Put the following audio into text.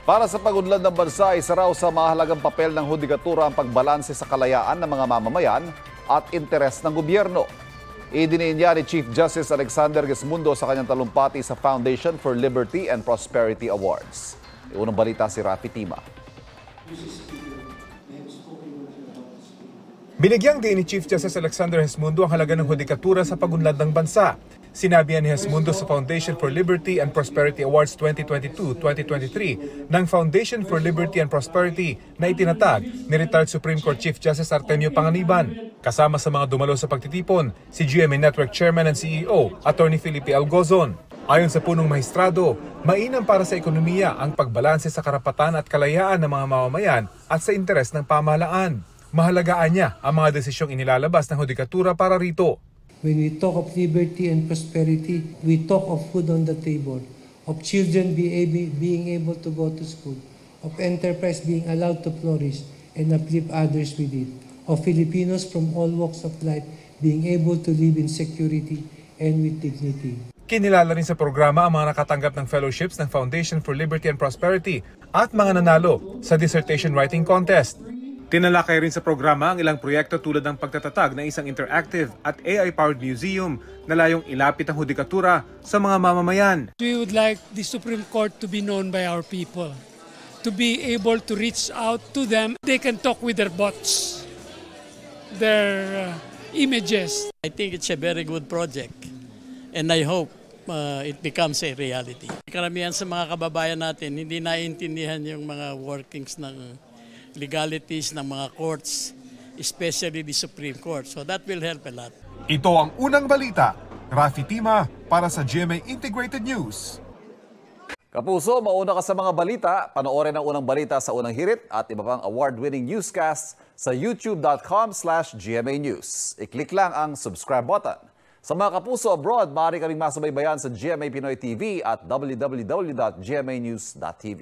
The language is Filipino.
Para sa pag-unlad ng bansa, isa raw sa mahalagang papel ng hudikatura ang pagbalanse sa kalayaan ng mga mamamayan at interes ng gobyerno. Idiniin niya ni Chief Justice Alexander Gesmundo sa kanyang talumpati sa Foundation for Liberty and Prosperity Awards. Unang balita si Rafi Tima. Binigyang din ni Chief Justice Alexander Gesmundo ang halaga ng hudikatura sa pag-unlad ng bansa. Sinabi ni Gesmundo sa Foundation for Liberty and Prosperity Awards 2022-2023 ng Foundation for Liberty and Prosperity na itinatag ni retired Supreme Court Chief Justice Artemio Panganiban. Kasama sa mga dumalo sa pagtitipon, si GMA Network Chairman and CEO, Attorney Felipe Algozon. Ayon sa punong mahistrado, mainam para sa ekonomiya ang pagbalanse sa karapatan at kalayaan ng mga mamamayan at sa interes ng pamahalaan. Mahalagaan niya ang mga desisyong inilalabas ng hudikatura para rito. When we talk of liberty and prosperity, we talk of food on the table, of children being able to go to school, of enterprise being allowed to flourish and uplift others with it, of Filipinos from all walks of life being able to live in security and with dignity. Kinilala rin sa programa ang mga nakatanggap ng fellowships ng Foundation for Liberty and Prosperity at mga nanalo sa dissertation writing contest. Tinalakay rin sa programa ang ilang proyekto tulad ng pagtatatag ng isang interactive at AI-powered museum na layong ilapit ang hudikatura sa mga mamamayan. We would like the Supreme Court to be known by our people, to be able to reach out to them. They can talk with their bots, their images. I think it's a very good project and I hope it becomes a reality. Karamihan sa mga kababayan natin hindi naiintindihan yung mga workings ng legalities ng mga courts, especially the Supreme Court. So that will help a lot. Ito ang unang balita. Rafi Tima para sa GMA Integrated News. Kapuso, mauna ka sa mga balita. Panoorin ang unang balita sa unang hirit at iba pang award-winning newscasts sa youtube.com/GMA News. I-click lang ang subscribe button. Sa mga kapuso abroad, maaari kaming masubaybayan sa GMA Pinoy TV at www.gmanews.tv.